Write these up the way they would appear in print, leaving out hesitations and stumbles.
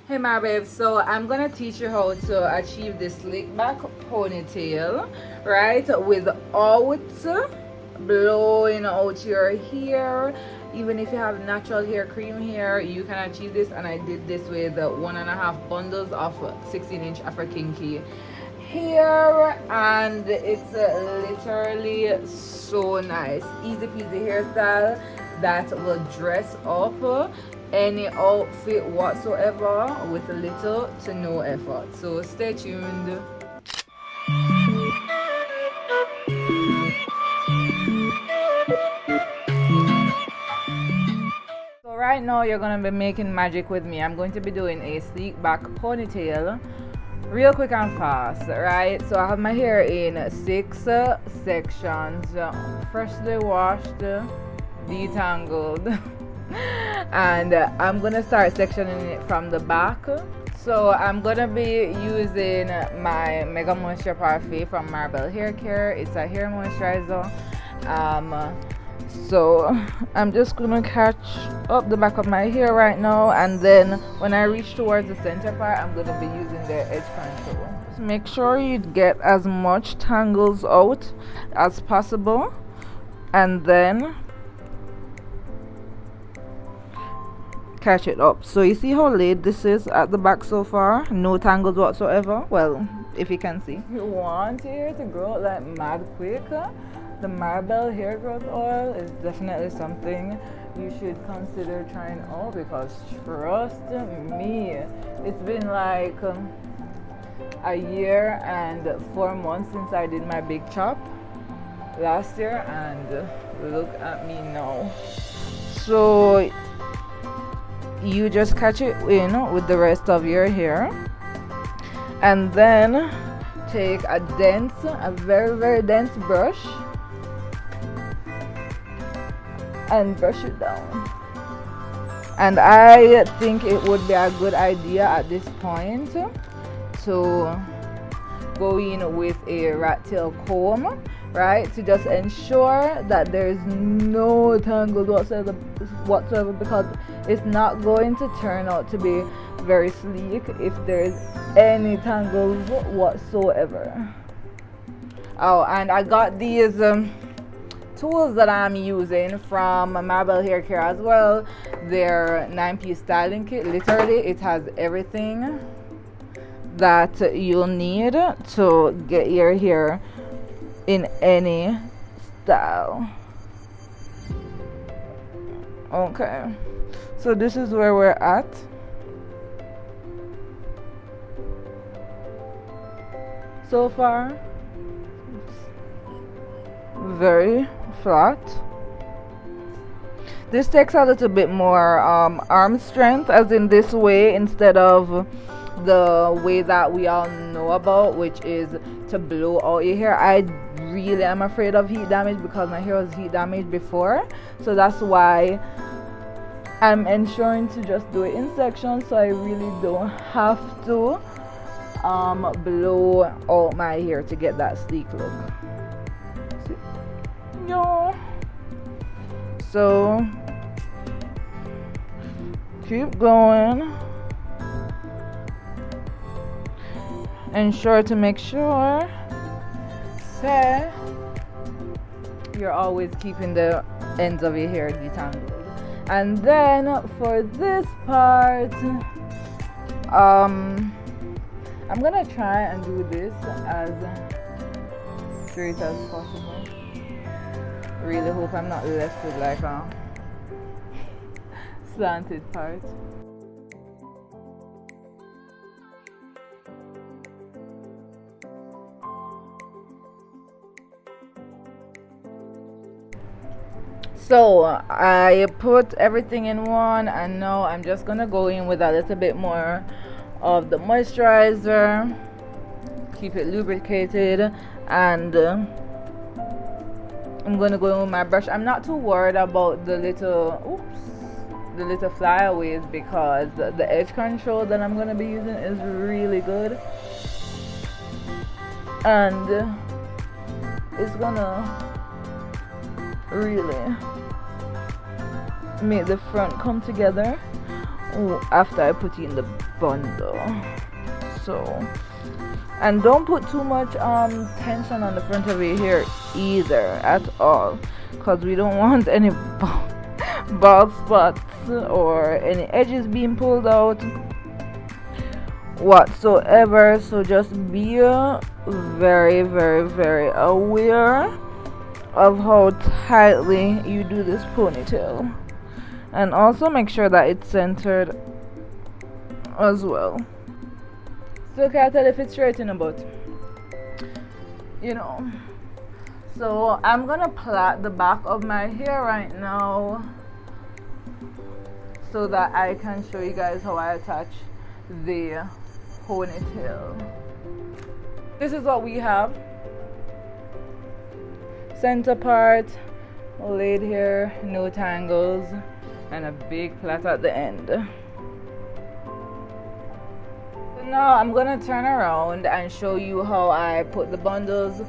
Hey my babe, so I'm gonna teach you how to achieve this slick back ponytail, right? Without blowing out your hair. Even if you have natural hair cream hair, you can achieve this. And I did this with 1.5 bundles of 16-inch AfroKinky hair, and it's literally so nice. Easy peasy hairstyle that will dress up any outfit whatsoever with little to no effort. So stay tuned. So right now you're gonna be making magic with me. I'm going to be doing a sleek back ponytail real quick and fast, right? So I have my hair in 6 sections, freshly washed, detangled. And I'm gonna start sectioning it from the back. So I'm gonna be using my Mega Moisture Parfait from Marabelle Haircare. It's a hair moisturizer. So I'm just gonna catch up the back of my hair right now, and then when I reach towards the center part, I'm gonna be using the edge control. Just make sure you get as much tangles out as possible, and then catch it up. So you see how laid this is at the back so far? No tangles whatsoever. Well, if you can see. You want your hair to grow like mad quick, the Marabelle hair growth oil is definitely something you should consider trying out, because trust me, it's been like a year and 4 months since I did my big chop last year, and look at me now. So you just catch it in with the rest of your hair, and then take a very dense brush and brush it down. And I think it would be a good idea at this point to go in with a rat tail comb, right, to just ensure that there is no tangles whatsoever, because it's not going to turn out to be very sleek if there's any tangles whatsoever. Oh, and I got these tools that I'm using from Marabelle Haircare as well. Their 9-piece styling kit. Literally, it has everything that you'll need to get your hair in any style. Okay, so this is where we're at. So far, very flat. This takes a little bit more arm strength, as in this way, instead of the way that we all know about, which is to blow out your hair. I really am afraid of heat damage because my hair was heat damaged before, so that's why I'm ensuring to just do it in sections, so I really don't have to blow out my hair to get that sleek look. See? Yeah. So keep going. Ensure to make sure you're always keeping the ends of your hair detangled. And then for this part, I'm gonna try and do this as straight as possible. Really hope I'm not left with like a slanted part. So I put everything in one, and now I'm just gonna go in with a little bit more of the moisturizer, keep it lubricated, and I'm gonna go in with my brush. I'm not too worried about the little flyaways, because the edge control that I'm gonna be using is really good, and it's gonna really make the front come together after I put in the bundle. So, and don't put too much tension on the front of your hair either at all, because we don't want any bald spots or any edges being pulled out whatsoever. So just be very, very, very aware of how tightly you do this ponytail, and also make sure that it's centered as well. So can't tell if it's straight in a butt, you know. So I'm gonna plait the back of my hair right now so that I can show you guys how I attach the ponytail. This is what we have: center part, laid hair, no tangles, and a big plait at the end. So now I'm gonna turn around and show you how I put the bundles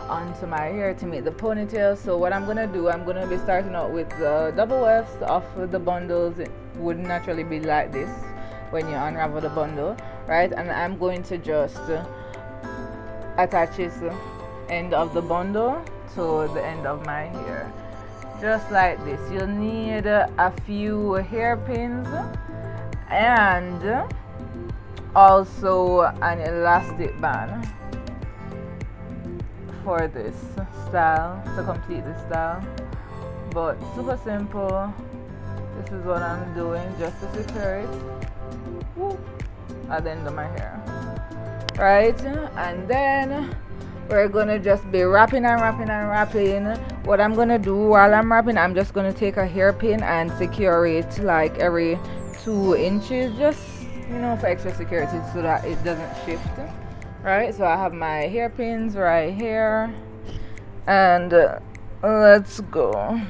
onto my hair to make the ponytail. So what I'm gonna do, I'm gonna be starting out with the double wefts of the bundles. It would naturally be like this when you unravel the bundle, right? And I'm going to just attach this end of the bundle to the end of my hair, just like this. You'll need a few hairpins and also an elastic band for this style, to complete this style. But super simple. This is what I'm doing just to secure it at the end of my hair, right? And then we're gonna just be wrapping and wrapping and wrapping. What I'm gonna do while I'm wrapping, I'm just gonna take a hairpin and secure it like every 2 inches, just, you know, for extra security, so that it doesn't shift, right? So I have my hairpins right here, and let's go.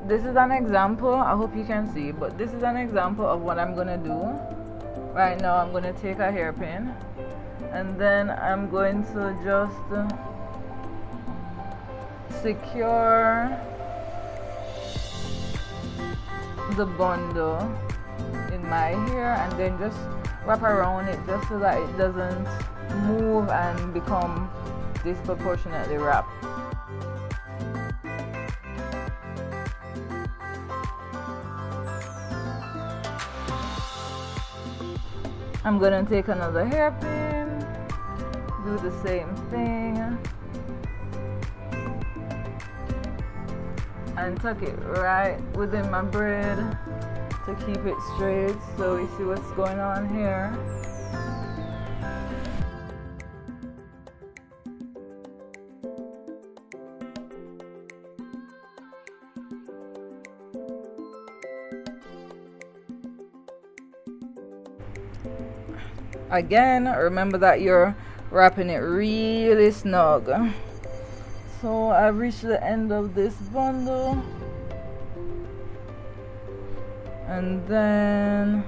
This is an example, I hope you can see, but this is an example of what I'm gonna do. Right now I'm gonna take a hairpin, and then I'm going to just secure the bundle in my hair, and then just wrap around it just so that it doesn't move and become disproportionately wrapped. I'm gonna take another hairpin, do the same thing, and tuck it right within my braid to keep it straight. So you see what's going on here. Again, remember that you're wrapping it really snug. So I've reached the end of this bundle, and then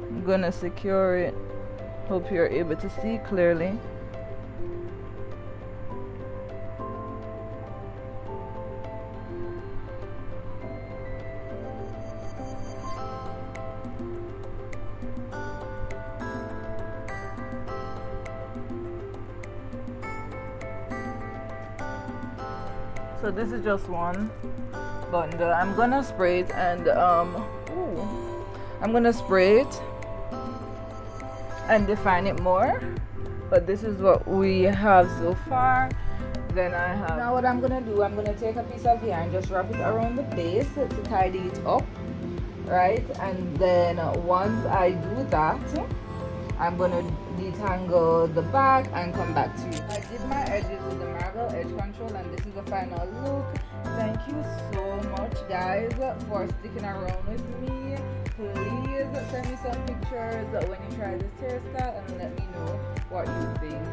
I'm gonna secure it. Hope you're able to see clearly. So this is just one bundle. I'm gonna spray it, and I'm gonna spray it and define it more. But this is what we have so far. Then I have, now what I'm gonna do, I'm gonna take a piece of hair and just wrap it around the base to tidy it up, right? And then once I do that, I'm gonna detangle the back and come back to you. I did my edges with the Marabelle Edge Control, and this is the final look. Thank you so much, guys, for sticking around with me. Please send me some pictures when you try this hairstyle and let me know what you think.